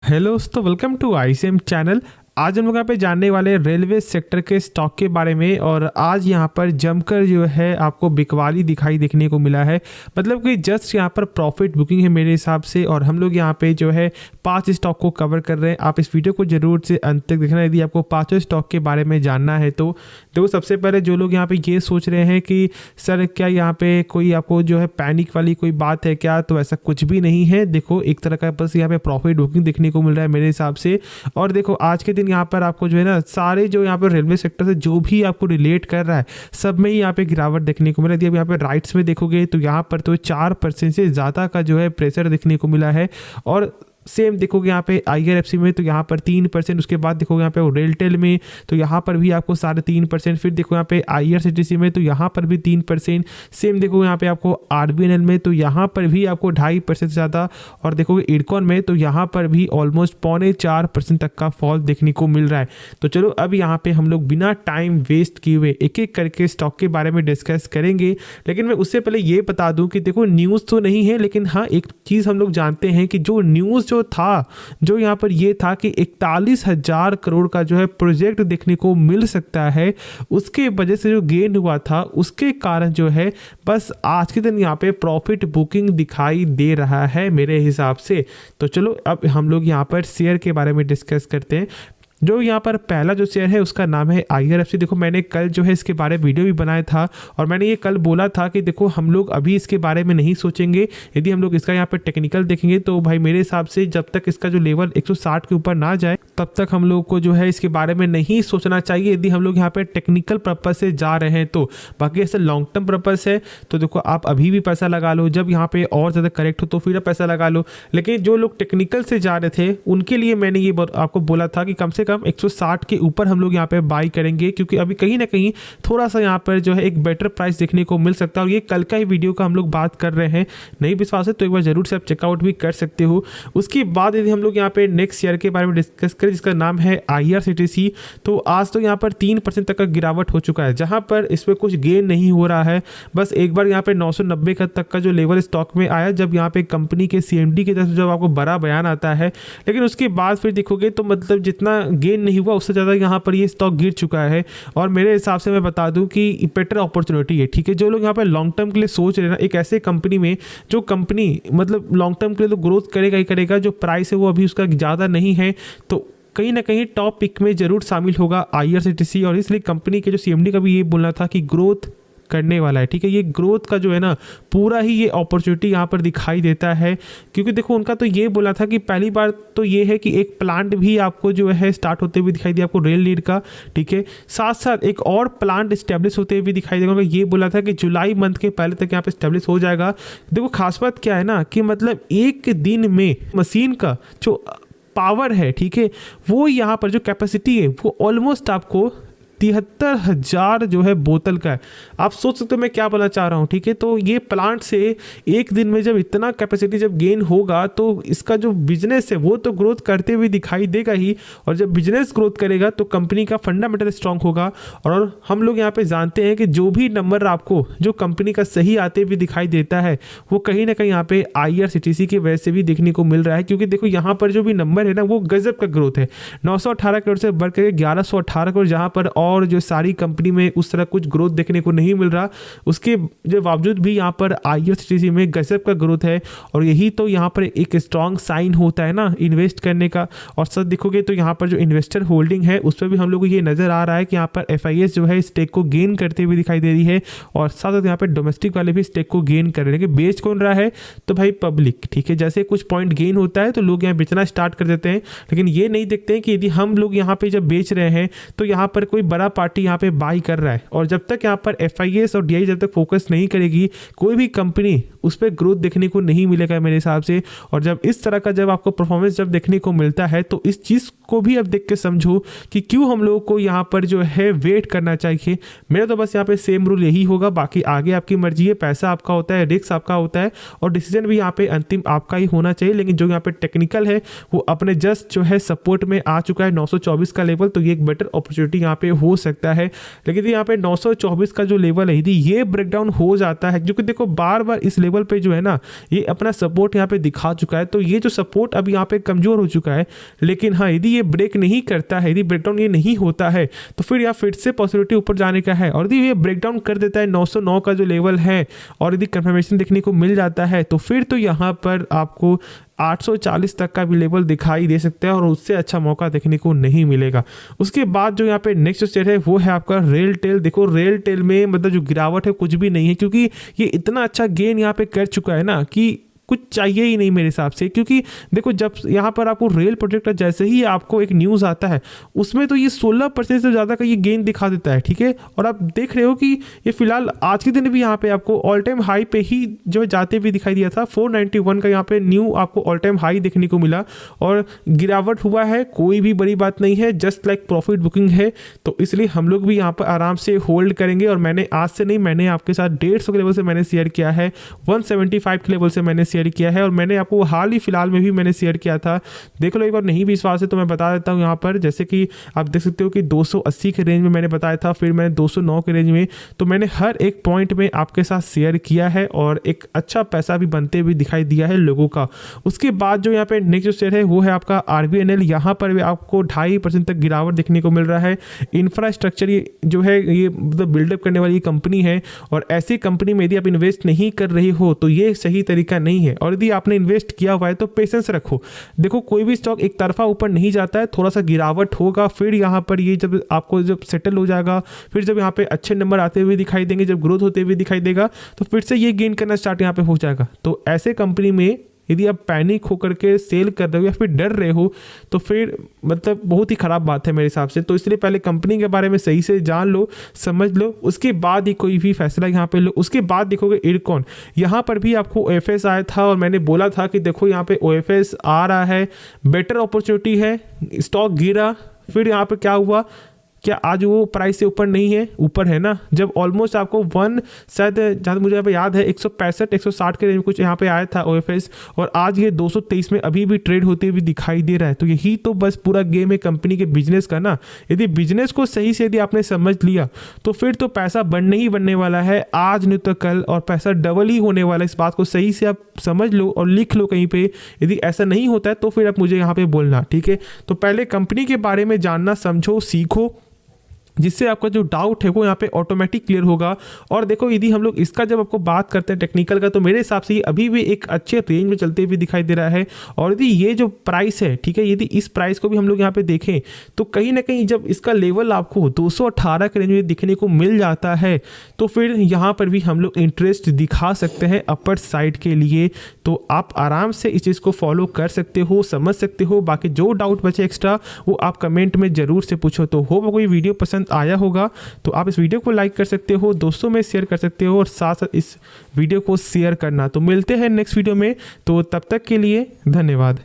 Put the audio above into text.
Hello दोस्तों, welcome to ICM channel. आज हम लोग यहाँ पे जानने वाले रेलवे सेक्टर के स्टॉक के बारे में। और आज यहाँ पर जमकर जो है आपको बिकवाली दिखाई देखने को मिला है। मतलब कि जस्ट यहाँ पर प्रॉफिट बुकिंग है मेरे हिसाब से। और हम लोग यहाँ पे जो है 5 स्टॉक को कवर कर रहे हैं। आप इस वीडियो को जरूर से अंत तक देखना यदि आपको 5 स्टॉक के बारे में जानना है। तो देखो, सबसे पहले जो लोग यहाँ पे ये सोच रहे हैं कि सर क्या यहाँ पे कोई आपको जो है पैनिक वाली कोई बात है क्या, तो ऐसा कुछ भी नहीं है। देखो, एक तरह का बस यहाँ पे प्रॉफिट बुकिंग देखने को मिल रहा है मेरे हिसाब से। और देखो, आज के दिन यहाँ पर आपको जो है ना सारे जो यहाँ पर रेलवे सेक्टर से जो भी आपको रिलेट कर रहा है सब में ही यहाँ पे गिरावट देखने को मिला है। अब यहाँ पे राइट्स में देखोगे तो यहाँ पर तो 4% से ज़्यादा का जो है प्रेशर देखने को मिला है। और सेम देखोगे यहाँ पे IRFC में तो यहाँ पर 3%। उसके बाद देखोगे यहाँ पे रेलटेल में तो यहाँ पर भी आपको 3.5%। फिर देखो यहाँ पे IRCTC में तो यहाँ पर भी 3%। सेम देखोगे यहाँ पे आपको RBNL में तो यहाँ पर भी आपको 2.5% से ज़्यादा। और देखोगे इरकॉन में तो यहाँ पर भी ऑलमोस्ट 3.25% तक का फॉल देखने को मिल रहा है। तो चलो अब यहाँ पे हम लोग बिना टाइम वेस्ट किए हुए एक एक करके स्टॉक के बारे में डिस्कस करेंगे। लेकिन मैं उससे पहले ये बता दूँ कि देखो, न्यूज़ तो नहीं है, लेकिन हाँ एक चीज़ हम लोग जानते हैं कि जो न्यूज़ जो यहाँ पर ये था कि 41,000 करोड़ का जो है प्रोजेक्ट देखने को मिल सकता है, उसके वजह से जो गेन हुआ था उसके कारण जो है बस आज के दिन यहाँ पे प्रॉफिट बुकिंग दिखाई दे रहा है मेरे हिसाब से। तो चलो अब हम लोग यहाँ पर शेयर के बारे में डिस्कस करते हैं। जो यहाँ पर पहला जो शेयर है उसका नाम है IRFC। देखो, मैंने कल जो है इसके बारे में वीडियो भी बनाया था और मैंने ये कल बोला था कि देखो हम लोग अभी इसके बारे में नहीं सोचेंगे। यदि हम लोग इसका यहाँ पर टेक्निकल देखेंगे तो भाई मेरे हिसाब से जब तक इसका जो लेवल 160 के ऊपर ना जाए तब तक हम लोग को जो है इसके बारे में नहीं सोचना चाहिए, यदि हम लोग यहाँ पे टेक्निकल पर्पज से जा रहे हैं तो। बाकी ऐसे लॉन्ग टर्म पर्पज है तो देखो आप अभी भी पैसा लगा लो, जब यहाँ पे और ज़्यादा करेक्ट हो तो फिर आप पैसा लगा लो। लेकिन जो लोग टेक्निकल से जा रहे थे उनके लिए मैंने ये आपको बोला था कि कम से कम 160 के ऊपर हम लोग यहाँ पे बाई करेंगे, क्योंकि अभी कहीं ना कहीं थोड़ा सा यहाँ पर जो है एक बेटर प्राइस देखने को मिल सकता है। और ये कल का ही वीडियो का हम लोग बात कर रहे हैं, नहीं विश्वास है तो एक बार जरूर से आप चेकआउट भी कर सकते हो। उसके बाद यदि हम लोग यहाँ पे नेक्स्ट शेयर के बारे में डिस्कस करें जिसका नाम है IRCTC, तो आज तो यहाँ पर 3% तक का गिरावट हो चुका है, जहाँ पर इसमें कुछ गेन नहीं हो रहा है। बस एक बार यहाँ पे 990 तक का जो लेवल स्टॉक में आया जब यहाँ पे कंपनी के CMD की तरफ से जब आपको बड़ा बयान आता है, लेकिन उसके बाद फिर देखोगे तो मतलब जितना गेन नहीं हुआ उससे ज़्यादा यहाँ पर ये स्टॉक गिर चुका है। और मेरे हिसाब से मैं बता दूं कि बेटर अपॉर्चुनिटी है, ठीक है। जो लोग यहाँ पर लॉन्ग टर्म के लिए सोच रहे हैं ना, एक ऐसे कंपनी में जो कंपनी मतलब लॉन्ग टर्म के लिए तो ग्रोथ करेगा ही करेगा, जो प्राइस है वो अभी उसका ज़्यादा नहीं है, तो कहीं ना कहीं टॉप पिक में जरूर शामिल होगा IRCTC। और इसलिए कंपनी के जो CMD का भी ये बोलना था कि ग्रोथ करने वाला है, ठीक है। ये ग्रोथ का जो है ना पूरा ही ये अपॉर्चुनिटी यहाँ पर दिखाई देता है, क्योंकि देखो उनका तो ये बोला था कि पहली बार तो ये है कि एक प्लांट भी आपको जो है स्टार्ट होते हुए दिखाई दिया आपको रेल लीड का, ठीक है। साथ साथ एक और प्लांट स्टैब्लिश होते हुए दिखाई देगा। ये बोला था कि जुलाई मंथ के पहले तक यहाँ पे स्टैब्लिश हो जाएगा। देखो खास बात क्या है ना कि मतलब एक दिन में मशीन का जो पावर है, ठीक है, वो यहाँ पर जो कैपेसिटी है वो ऑलमोस्ट आपको 73,000 जो है बोतल का है। आप सोच सकते हो मैं क्या बोलना चाह रहा हूँ, ठीक है। तो ये प्लांट से एक दिन में जब इतना कैपेसिटी जब गेन होगा तो इसका जो बिजनेस है वो तो ग्रोथ करते हुए दिखाई देगा ही। और जब बिजनेस ग्रोथ करेगा तो कंपनी का फंडामेंटल स्ट्रांग होगा। और हम लोग यहाँ पे जानते हैं कि जो भी नंबर आपको जो कंपनी का सही आते हुए दिखाई देता है वो कहीं ना कहीं यहाँ पे IRCTC की वजह से भी देखने को मिल रहा है, क्योंकि देखो यहाँ पर जो भी नंबर है ना वो गजब का ग्रोथ है। 918 करोड़ से बढ़ कर 1118 करोड़, जहाँ पर और जो सारी कंपनी में उस तरह कुछ ग्रोथ देखने को नहीं मिल रहा, उसके जो बावजूद भी यहाँ पर IRCTC में गजब का ग्रोथ है। और यही तो यहाँ पर एक स्ट्रॉन्ग साइन होता है ना इन्वेस्ट करने का। और सच देखोगे तो यहाँ पर जो इन्वेस्टर होल्डिंग है उस पर भी हम लोग को ये नजर आ रहा है कि यहाँ पर FIS जो है स्टेक को गेन करते हुए दिखाई दे रही है। और साथ साथ यहाँ पर डोमेस्टिक वाले भी स्टेक को गेन कर रहे हैं। बेच कौन रहा है तो भाई पब्लिक, ठीक है। जैसे कुछ पॉइंट गेन होता है तो लोग यहाँ बेचना स्टार्ट कर देते हैं, लेकिन ये नहीं देखते हैं कि यदि हम लोग यहाँ पे जब बेच रहे हैं तो यहाँ पर कोई बड़ा पार्टी यहाँ पे बाई कर रहा है। और जब तक यहाँ पर FIS और DI जब तक फोकस नहीं करेगी कोई भी कंपनी उस पर ग्रोथ देखने को नहीं मिलेगा मेरे हिसाब से। और जब इस तरह का जब आपको परफॉर्मेंस जब देखने को मिलता है तो इस चीज़ को भी अब देख के समझो कि क्यों हम लोगों को यहाँ पर जो है वेट करना चाहिए। मेरा तो बस यहाँ पे सेम रूल यही होगा, बाकी आगे आपकी मर्जी है। पैसा आपका होता है, रिस्क आपका होता है और डिसीजन भी यहाँ पे अंतिम आपका ही होना चाहिए। लेकिन जो यहाँ पे टेक्निकल है वो अपने जस्ट जो है सपोर्ट में आ चुका है 924 का लेवल, तो ये एक बेटर अपॉर्चुनिटी यहाँ पे हो सकता है। लेकिन यहाँ पे 924 का जो लेवल है यदि ये ब्रेकडाउन हो जाता है, क्योंकि देखो बार बार इस लेवल लेवल पे जो है ना ये अपना सपोर्ट यहाँ पे दिखा चुका है। तो ये जो सपोर्ट अब यहाँ पे कमज़ोर हो चुका है, लेकिन हाँ यदि ये ब्रेक नहीं करता है, यदि ब्रेकडाउन ये नहीं होता है तो फिर यहाँ फिर से पॉसिबिलिटी ऊपर जाने का है। और यदि ये ब्रेकडाउन कर देता है 909 का जो लेवल है और यदि कंफर्मेशन देखने को मिल जाता है तो फिर तो यहाँ पर आपको 840 तक का भी लेवल दिखाई दे सकता है और उससे अच्छा मौका देखने को नहीं मिलेगा। उसके बाद जो यहाँ पे नेक्स्ट स्टेट है वो है आपका रेल टेल। देखो रेल टेल में मतलब जो गिरावट है कुछ भी नहीं है, क्योंकि ये इतना अच्छा गेन यहाँ पे कर चुका है ना कि कुछ चाहिए ही नहीं मेरे हिसाब से। क्योंकि देखो जब यहाँ पर आपको रेल प्रोजेक्ट जैसे ही आपको एक न्यूज़ आता है उसमें तो ये 16% से ज़्यादा का ये गेन दिखा देता है, ठीक है। और आप देख रहे हो कि ये फिलहाल आज के दिन भी यहाँ पे आपको ऑल टाइम हाई पे ही जो जाते हुए दिखाई दिया था। 491 का यहाँ पे न्यू आपको ऑल टाइम हाई देखने को मिला और गिरावट हुआ है, कोई भी बड़ी बात नहीं है, जस्ट लाइक प्रॉफिट बुकिंग है। तो इसलिए हम लोग भी यहाँ पर आराम से होल्ड करेंगे। और मैंने आज से नहीं, मैंने आपके साथ 150 के लेवल से मैंने शेयर किया है, 175 के लेवल से मैंने शेयर किया है और मैंने आपको हाल ही फिलहाल में भी मैंने शेयर किया था। देख लो एक बार, नहीं विश्वास है तो मैं बता देता हूँ यहाँ पर। जैसे कि आप देख सकते हो कि 280 के रेंज में मैंने बताया था, फिर मैंने 209 के रेंज में, तो मैंने हर एक पॉइंट में आपके साथ शेयर किया है और एक अच्छा पैसा भी बनते हुए दिखाई दिया है लोगों का। उसके बाद जो यहाँ पे नेक्स्ट शेयर है वो है आपका RVNL। यहाँ पर भी आपको 2.5% तक गिरावट देखने को मिल रहा है। इंफ्रास्ट्रक्चर जो है ये मतलब बिल्डअप करने वाली कंपनी है और ऐसी कंपनी में यदि आप इन्वेस्ट नहीं कर रहे हो तो ये सही तरीका नहीं है। और यदि आपने इन्वेस्ट किया हुआ है तो पेशेंस रखो। देखो कोई भी स्टॉक एक तरफा ऊपर नहीं जाता है, थोड़ा सा गिरावट होगा, फिर यहाँ पर ये जब आपको जब सेटल हो जाएगा, फिर जब यहाँ पे अच्छे नंबर आते हुए दिखाई देंगे, जब ग्रोथ होते हुए दिखाई देगा तो फिर से ये गेन करना स्टार्ट यहाँ पे हो जाएगा। तो ऐसे कंपनी में यदि आप पैनिक होकर के सेल कर रहे हो या फिर डर रहे हो तो फिर मतलब बहुत ही ख़राब बात है मेरे हिसाब से। तो इसलिए पहले कंपनी के बारे में सही से जान लो, समझ लो, उसके बाद ही कोई भी फैसला यहाँ पे लो। उसके बाद देखोगे इरकॉन, यहाँ पर भी आपको OFS आया था और मैंने बोला था कि देखो यहाँ पे OFS आ रहा है, बेटर अपॉर्चुनिटी है। स्टॉक गिरा, फिर यहाँ पर क्या हुआ, क्या आज वो प्राइस से ऊपर नहीं है? ऊपर है ना। जब ऑलमोस्ट आपको शायद जहाँ मुझे यहाँ पे याद है 165 160 के रेंज में कुछ यहाँ पे आया था OFS और आज ये 223 में अभी भी ट्रेड होते हुए दिखाई दे रहा है। तो यही तो बस पूरा गेम है कंपनी के बिजनेस का ना। यदि बिजनेस को सही से यदि आपने समझ लिया तो फिर तो पैसा बनने ही बनने वाला है, आज नहीं तो कल, और पैसा डबल ही होने वाला है। इस बात को सही से आप समझ लो और लिख लो कहीं पे। यदि ऐसा नहीं होता है तो फिर आप मुझे यहाँ पे बोलना, ठीक है। तो पहले कंपनी के बारे में जानना, समझो, सीखो, जिससे आपका जो डाउट है वो यहाँ पे ऑटोमेटिक क्लियर होगा। और देखो यदि हम लोग इसका जब आपको बात करते हैं टेक्निकल का, तो मेरे हिसाब से ये अभी भी एक अच्छे रेंज में चलते हुए दिखाई दे रहा है। और यदि ये जो प्राइस है, ठीक है, यदि इस प्राइस को भी हम लोग यहाँ पे देखें तो कहीं ना कहीं जब इसका लेवल आपको 218 के रेंज में दिखने को मिल जाता है तो फिर यहाँ पर भी हम लोग इंटरेस्ट दिखा सकते हैं अपर साइड के लिए। तो आप आराम से इस चीज़ को फॉलो कर सकते हो, समझ सकते हो। बाकी जो डाउट बचे एक्स्ट्रा वो आप कमेंट में ज़रूर से पूछो। तो होप कोई वीडियो पसंद आया होगा तो आप इस वीडियो को लाइक कर सकते हो, दोस्तों में शेयर कर सकते हो और साथ साथ इस वीडियो को शेयर करना। तो मिलते हैं नेक्स्ट वीडियो में, तो तब तक के लिए धन्यवाद।